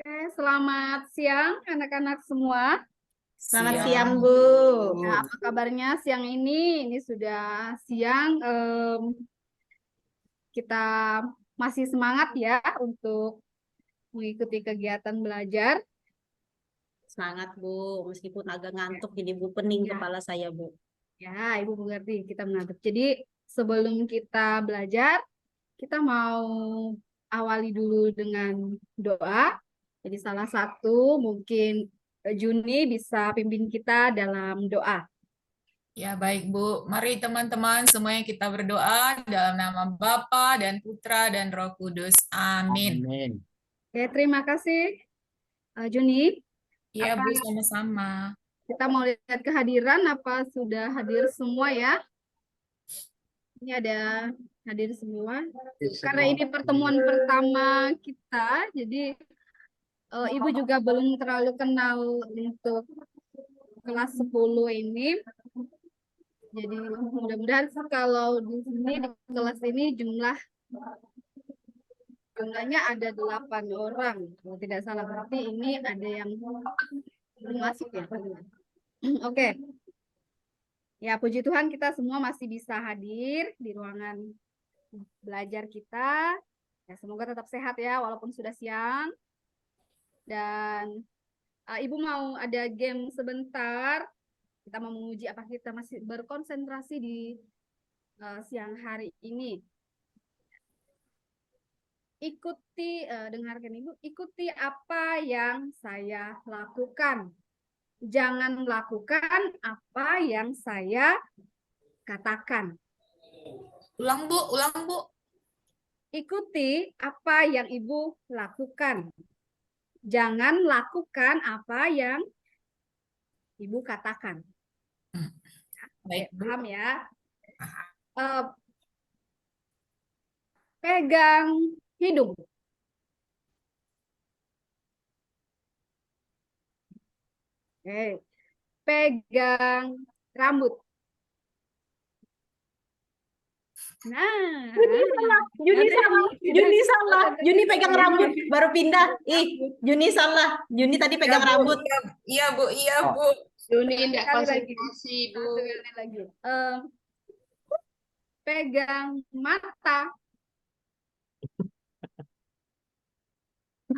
Selamat siang anak-anak semua. Selamat Siang. siang, Bu. Nah, apa kabarnya siang ini? Ini sudah siang. Kita masih semangat ya untuk mengikuti kegiatan belajar. Semangat, Bu. Meskipun agak ngantuk, jadi Bu pening Ya. kepala saya, Bu. Ya, Ibu mengerti. Kita mengantuk. Jadi sebelum kita belajar, kita mau awali dulu dengan doa. Jadi salah satu mungkin Juni bisa pimpin kita dalam doa. Ya, baik Bu. Mari teman-teman semuanya kita berdoa dalam nama Bapa dan Putra dan Roh Kudus. Amin. Amin. Oke, terima kasih Juni. Ya, Apa Bu, sama-sama. kita mau lihat kehadiran? Apa sudah hadir semua ya? Ini ada hadir semua. Karena ini pertemuan pertama kita, jadi Ibu juga belum terlalu kenal untuk kelas 10 ini. Jadi mudah-mudahan kalau di sini di kelas ini jumlahnya ada 8 orang. Kalau tidak salah berarti ini ada yang belum masuk ya. Oke. Ya, puji Tuhan kita semua masih bisa hadir di ruangan belajar kita. Ya, semoga tetap sehat ya walaupun sudah siang. Dan Ibu mau ada game sebentar. Kita mau menguji apa kita masih berkonsentrasi di siang hari ini. Dengarkan Ibu, ikuti apa yang saya lakukan. Jangan lakukan apa yang saya katakan. Ulang, Bu. Ulang, Bu. Ikuti apa yang Ibu lakukan. Jangan lakukan apa yang Ibu katakan. Baik, Bu. Paham ya? Pegang hidung. Pegang rambut. Nah, Juni salah. Juni salah. Juni pegang rambut, baru pindah. Juni salah. Juni tadi pegang Ya, Bu. rambut. Iya, Bu. Iya, Bu. Juni tidak Sekali konsentrasi, Bu. Sekali lagi. Pegang mata.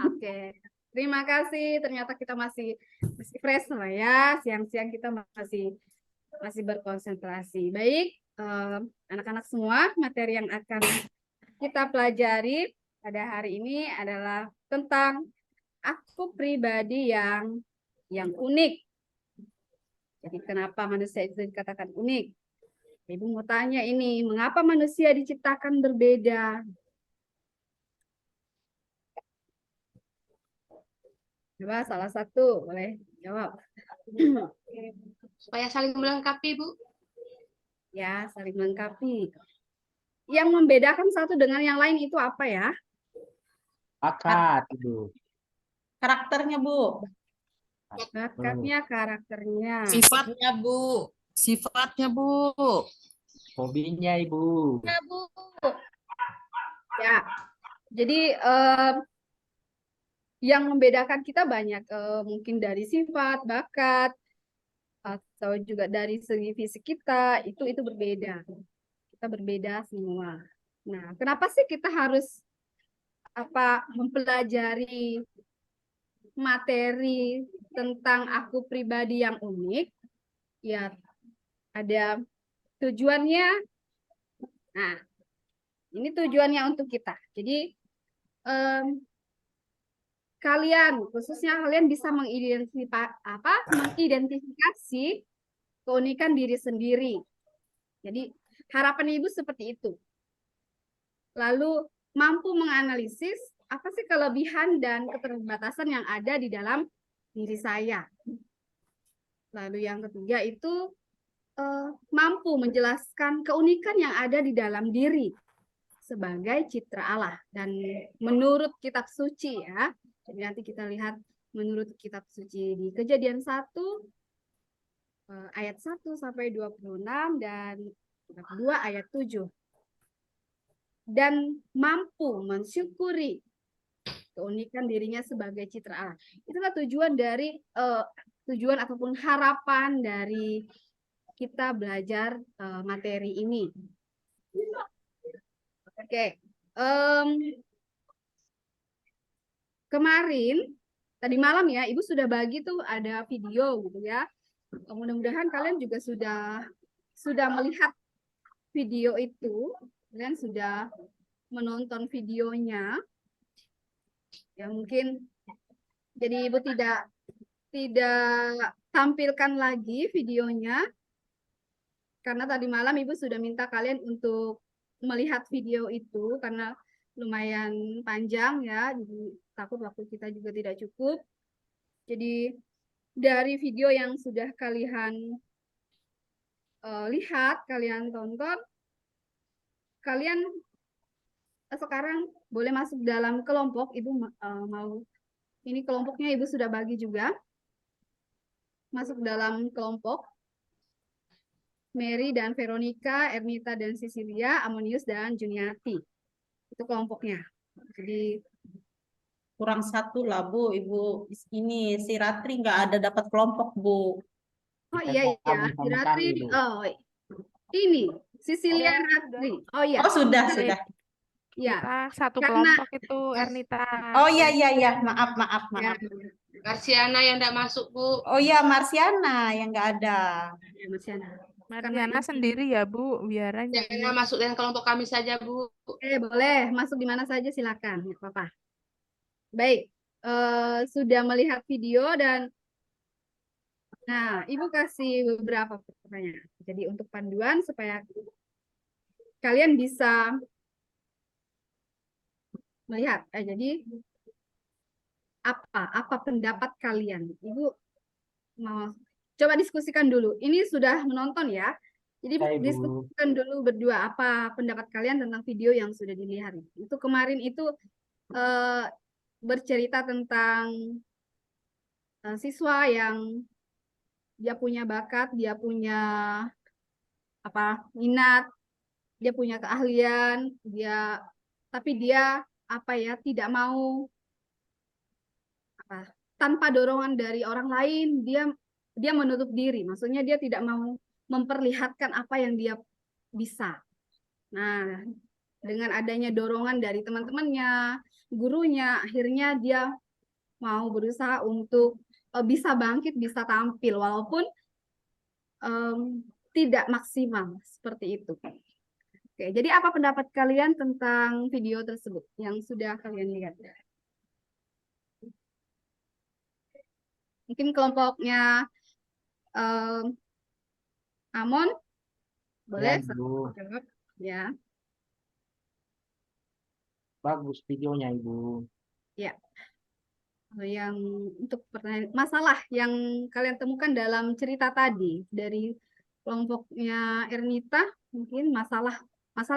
Oke. Terima kasih. Ternyata kita masih fresh lah ya. Siang-siang kita masih berkonsentrasi. Baik, anak-anak semua, materi yang akan kita pelajari pada hari ini adalah tentang aku pribadi yang unik. Jadi kenapa manusia itu dikatakan unik? Ibu mau tanya ini, mengapa manusia diciptakan berbeda? Coba salah satu boleh jawab. Supaya saling melengkapi, Bu. Ya, saling melengkapi. Yang membedakan satu dengan yang lain itu apa ya? Bakat, Ibu. Karakternya, Bu. Bakatnya, karakternya. Sifatnya, Bu. Sifatnya, Bu. Hobinya, Ibu. Ya, Bu. Ya, jadi yang membedakan kita banyak, mungkin dari sifat, bakat, atau juga dari segi fisik kita, itu berbeda. Kita berbeda semua. Nah, kenapa sih kita harus mempelajari materi tentang aku pribadi yang unik? Ya, ada tujuannya. Nah, ini tujuannya untuk kita. Jadi khususnya kalian bisa mengidentifikasi keunikan diri sendiri. Jadi harapan Ibu seperti itu. Lalu mampu menganalisis apa sih kelebihan dan keterbatasan yang ada di dalam diri saya. Lalu yang ketiga itu mampu menjelaskan keunikan yang ada di dalam diri sebagai citra Allah. Dan menurut kitab suci ya, jadi nanti kita lihat menurut kitab suci di Kejadian 1 ayat 1 sampai 26 dan kitab 2 ayat 7. Dan mampu mensyukuri keunikan dirinya sebagai citra Allah. Itulah tujuan dari tujuan ataupun harapan dari kita belajar materi ini. Oke. Kemarin tadi malam ya, Ibu sudah bagi tuh ada video gitu ya. Mudah-mudahan kalian juga sudah melihat video itu, kalian sudah menonton videonya. Ya mungkin jadi Ibu tidak tampilkan lagi videonya karena tadi malam Ibu sudah minta kalian untuk melihat video itu karena lumayan panjang ya, jadi takut waktu kita juga tidak cukup. Jadi dari video yang sudah kalian lihat, kalian tonton, kalian sekarang boleh masuk dalam kelompok. Ibu mau, ini kelompoknya Ibu sudah bagi juga. Masuk dalam kelompok. Mary dan Veronica, Ernita dan Cecilia, Amonius dan Juniati. Itu kelompoknya. Jadi Kurang satu lah Bu, Ibu. Ini si Ratri nggak ada dapat kelompok Bu. oh iya ya, si Ratri, oh ini Cecilia Ratri. Oh iya. Oh sudah, sudah. Ya. Kita satu Karena- kelompok itu Ernita. Oh iya, maaf. Ya, Marsiana yang tidak masuk, Bu. Oh iya, Marsiana yang nggak ada. ya, Marciana. Mardiana sendiri ya Bu, biar aja. Jangan masuk dengan kelompok kami saja, Bu. Boleh masuk di mana saja silakan, nggak apa-apa. Baik, sudah melihat video dan nah, Ibu kasih beberapa pertanyaan. Jadi untuk panduan supaya kalian bisa melihat. Jadi apa pendapat kalian? Ibu mau coba diskusikan dulu. Ini sudah menonton ya. Jadi Hai, Bu. diskusikan dulu berdua apa pendapat kalian tentang video yang sudah dilihat. Itu kemarin itu bercerita tentang siswa yang dia punya bakat, dia punya minat, dia punya keahlian, tapi dia tidak mau tanpa dorongan dari orang lain, dia menutup diri. Maksudnya dia tidak mau memperlihatkan apa yang dia bisa. Nah, dengan adanya dorongan dari teman-temannya, gurunya, akhirnya dia mau berusaha untuk bisa bangkit, bisa tampil, walaupun tidak maksimal seperti itu. Oke, jadi apa pendapat kalian tentang video tersebut yang sudah kalian lihat? Mungkin kelompoknya Amon, boleh? Ya, Bu. Jawab. Ya, Bagus videonya, Ibu. yang untuk pertanyaan masalah yang kalian temukan dalam cerita tadi dari kelompoknya Ernita, mungkin masalah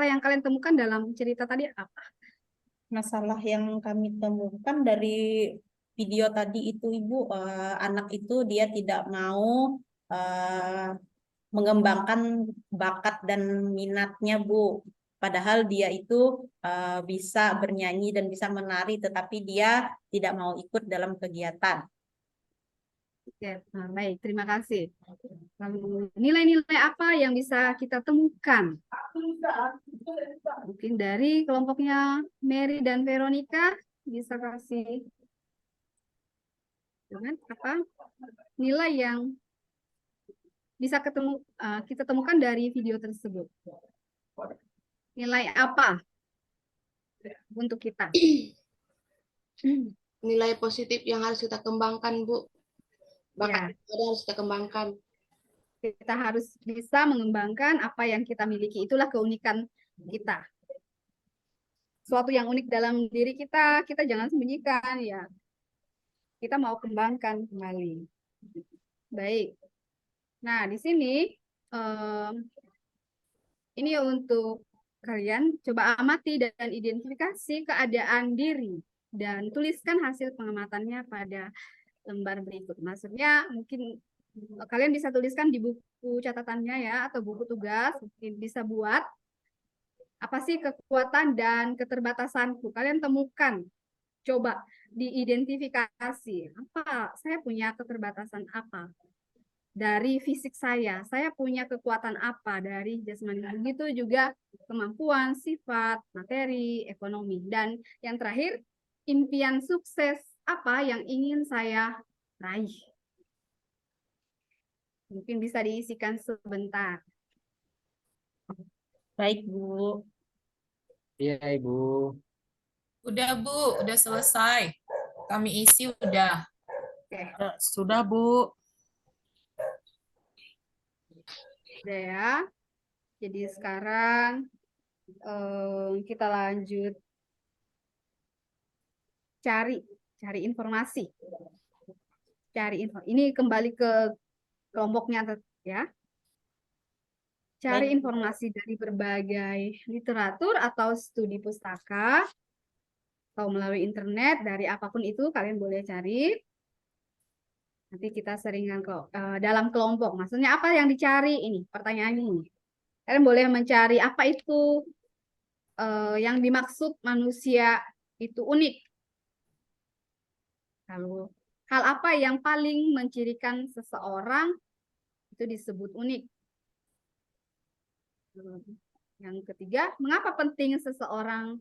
yang kalian temukan dalam cerita tadi apa? Masalah yang kami temukan dari video tadi itu Ibu, anak itu dia tidak mau mengembangkan bakat dan minatnya Bu. Padahal dia itu bisa bernyanyi dan bisa menari, tetapi dia tidak mau ikut dalam kegiatan. Oke, baik, terima kasih. Lalu nilai-nilai apa yang bisa kita temukan? Mungkin dari kelompoknya Mary dan Veronica bisa kasih dengan apa nilai yang bisa kita temukan dari video tersebut. Nilai apa untuk kita? Nilai positif yang harus kita kembangkan, Bu. Ya. Bakat yang ada harus kita kembangkan. Kita harus bisa mengembangkan apa yang kita miliki. Itulah keunikan kita. Suatu yang unik dalam diri kita jangan sembunyikan ya. Kita mau kembangkan kembali. Baik. Nah, di sini ini untuk kalian coba amati dan identifikasi keadaan diri dan tuliskan hasil pengamatannya pada lembar berikut. Maksudnya mungkin kalian bisa tuliskan di buku catatannya ya atau buku tugas, mungkin bisa buat apa sih kekuatan dan keterbatasanku. Kalian temukan. Coba diidentifikasi, apa saya punya keterbatasan apa dari fisik saya punya kekuatan apa dari jasmani. Begitu juga kemampuan, sifat, materi, ekonomi. Dan yang terakhir, impian sukses apa yang ingin saya raih. Mungkin bisa diisikan sebentar. Baik, Bu. Iya, Ibu. Udah Bu, udah selesai. Kami isi udah. Oke, Sudah, Bu. udah ya. Jadi sekarang kita lanjut cari informasi. Ini kembali ke kelompoknya ya. Cari Baik. informasi dari berbagai literatur atau studi pustaka atau melalui internet, dari apapun itu kalian boleh cari. Nanti kita seringan dalam kelompok. Maksudnya apa yang dicari ini? Pertanyaannya ini. Kalian boleh mencari apa itu yang dimaksud manusia itu unik. Lalu hal apa yang paling mencirikan seseorang itu disebut unik. Yang ketiga, mengapa penting seseorang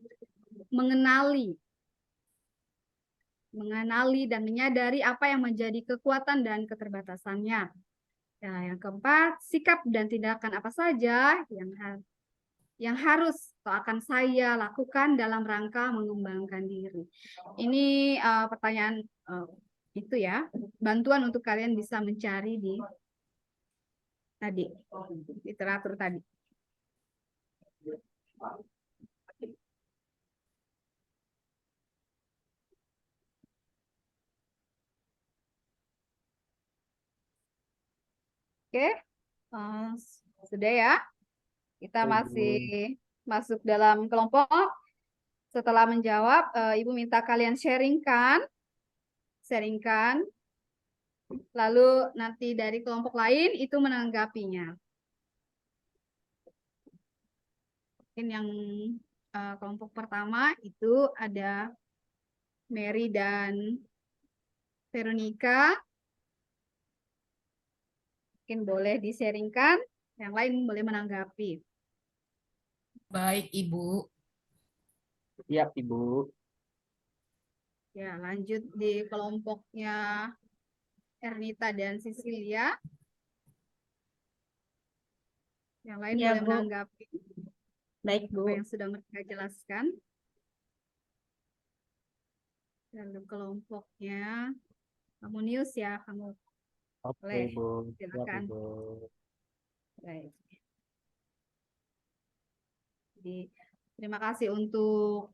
mengenali dan menyadari apa yang menjadi kekuatan dan keterbatasannya. Ya, yang keempat, sikap dan tindakan apa saja yang harus atau akan saya lakukan dalam rangka mengembangkan diri. Ini pertanyaan itu ya, bantuan untuk kalian bisa mencari di literatur tadi. Oke, sudah ya. Kita Ibu. masih masuk dalam kelompok. Setelah menjawab, Ibu minta kalian sharingkan. Lalu nanti dari kelompok lain itu menanggapinya. Mungkin yang kelompok pertama itu ada Mary dan Veronica. Mungkin boleh di-sharingkan, yang lain boleh menanggapi. Baik, Ibu. Siap, Ibu. Ya, lanjut di kelompoknya Ernita dan Cecilia. Yang lain Ya, boleh Bu. menanggapi Baik, Bu. apa yang sudah mereka jelaskan. Lalu kelompoknya kamu News ya, kamu Oke, boleh. Ibu. Siap, Silakan. Ibu. Baik. Jadi, terima kasih untuk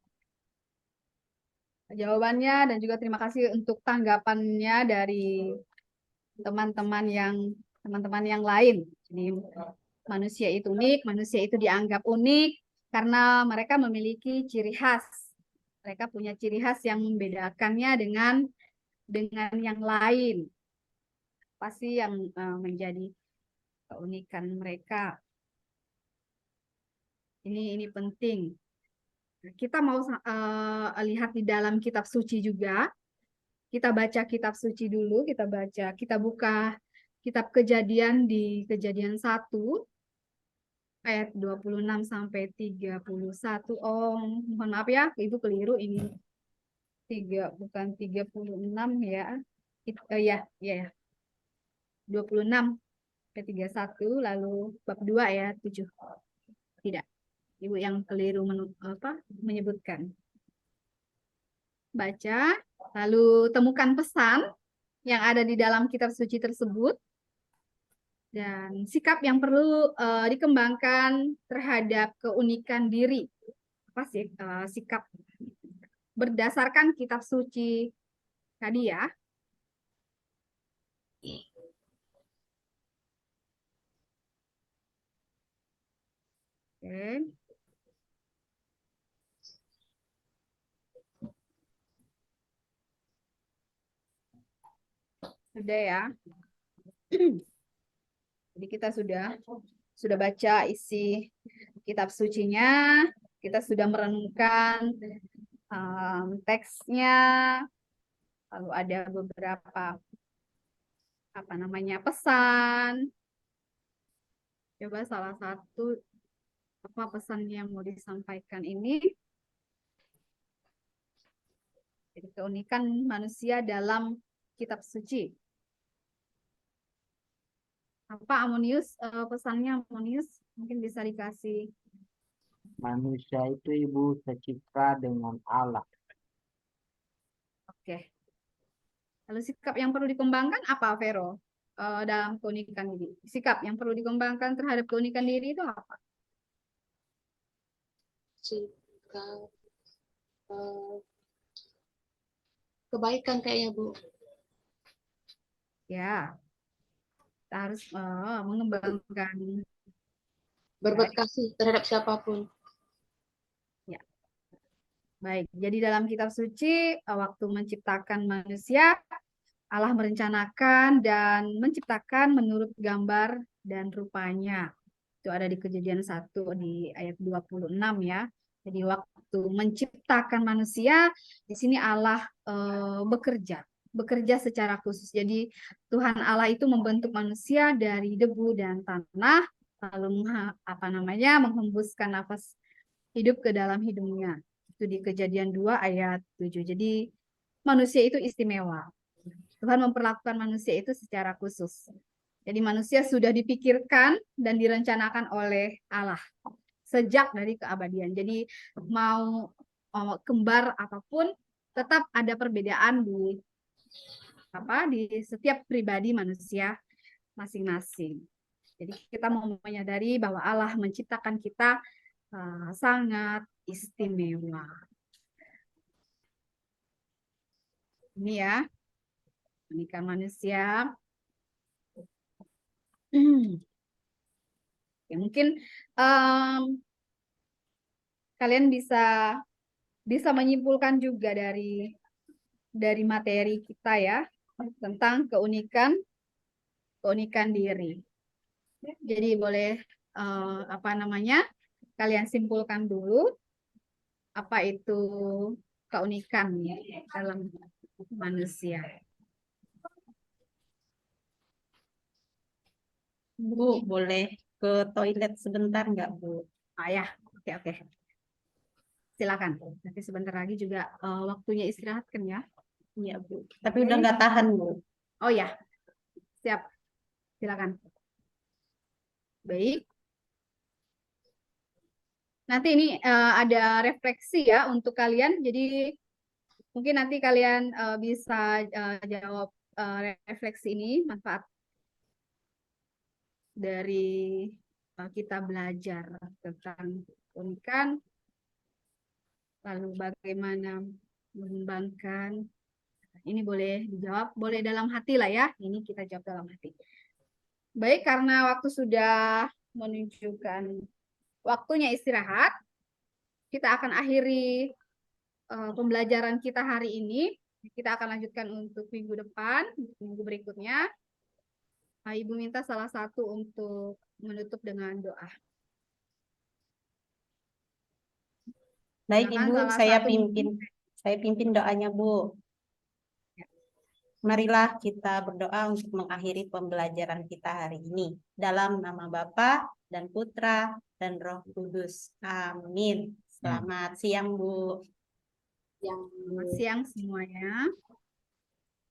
jawabannya dan juga terima kasih untuk tanggapannya dari teman-teman yang lain. Jadi manusia itu unik, manusia itu dianggap unik karena mereka memiliki ciri khas. Mereka punya ciri khas yang membedakannya dengan yang lain. Pasti yang menjadi keunikan mereka. Ini penting. Kita mau lihat di dalam kitab suci juga. Kita baca kitab suci dulu, kita buka kitab Kejadian di Kejadian 1 ayat 26 sampai 31. Oh, mohon maaf ya, Ibu keliru ini. Bukan 36 ya. Ya. 26 sampai 31, lalu bab 2 ya 7. Tidak. Ibu yang keliru menyebutkan. Baca, lalu temukan pesan yang ada di dalam kitab suci tersebut dan sikap yang perlu dikembangkan terhadap keunikan diri. Apa sih sikap berdasarkan kitab suci tadi ya? Oke. Sudah ya. Jadi kita sudah baca isi kitab sucinya, kita sudah merenungkan teksnya, lalu ada beberapa pesan. Coba salah satu pesan yang mau disampaikan ini. Jadi keunikan manusia dalam kitab suci. Apa Amonius, pesannya Amonius? Mungkin bisa dikasih. Manusia itu Ibu secipta dengan Allah. Oke. Lalu sikap yang perlu dikembangkan apa, Vero? Dalam keunikan diri. Sikap yang perlu dikembangkan terhadap keunikan diri itu apa? Sikap kebaikan kayaknya, Bu. Ya, kita harus mengembangkan. Berbuat kasih terhadap siapapun. Baik, jadi dalam kitab suci, waktu menciptakan manusia, Allah merencanakan dan menciptakan menurut gambar dan rupanya. Itu ada di Kejadian 1 di ayat 26 ya. Jadi waktu menciptakan manusia, di sini Allah bekerja secara khusus. Jadi Tuhan Allah itu membentuk manusia dari debu dan tanah, lalu menghembuskan nafas hidup ke dalam hidungnya. Itu di Kejadian 2 ayat 7. Jadi manusia itu istimewa. Tuhan memperlakukan manusia itu secara khusus. Jadi manusia sudah dipikirkan dan direncanakan oleh Allah sejak dari keabadian. Jadi mau kembar apapun tetap ada perbedaan di setiap pribadi manusia masing-masing. Jadi kita mau menyadari bahwa Allah menciptakan kita sangat istimewa. Ini ya, keunikan manusia. Ya, mungkin kalian bisa menyimpulkan juga dari materi kita ya tentang keunikan diri. Jadi boleh kalian simpulkan dulu apa itu keunikan dalam manusia. Bu, boleh ke toilet sebentar nggak, Bu? Ya, oke. Silakan. Nanti sebentar lagi juga waktunya istirahat kan ya? Iya, Bu. Tapi udah nggak tahan, Bu. Oh ya, siap. Silakan. Baik. Nanti ini ada refleksi ya untuk kalian. Jadi mungkin nanti kalian bisa jawab refleksi ini, manfaat dari kita belajar tentang keunikan, lalu bagaimana mengembangkan. Ini boleh dijawab, boleh dalam hati lah ya. Ini kita jawab dalam hati. Baik, karena waktu sudah menunjukkan waktunya istirahat, kita akan akhiri pembelajaran kita hari ini. Kita akan lanjutkan untuk minggu depan, minggu berikutnya. Ibu minta salah satu untuk menutup dengan doa. Baik, Silakan Ibu, salah saya satu. pimpin doanya, Bu. Marilah kita berdoa untuk mengakhiri pembelajaran kita hari ini. Dalam nama Bapa dan Putra dan Roh Kudus. Amin. Selamat siang, Bu. Selamat siang semuanya.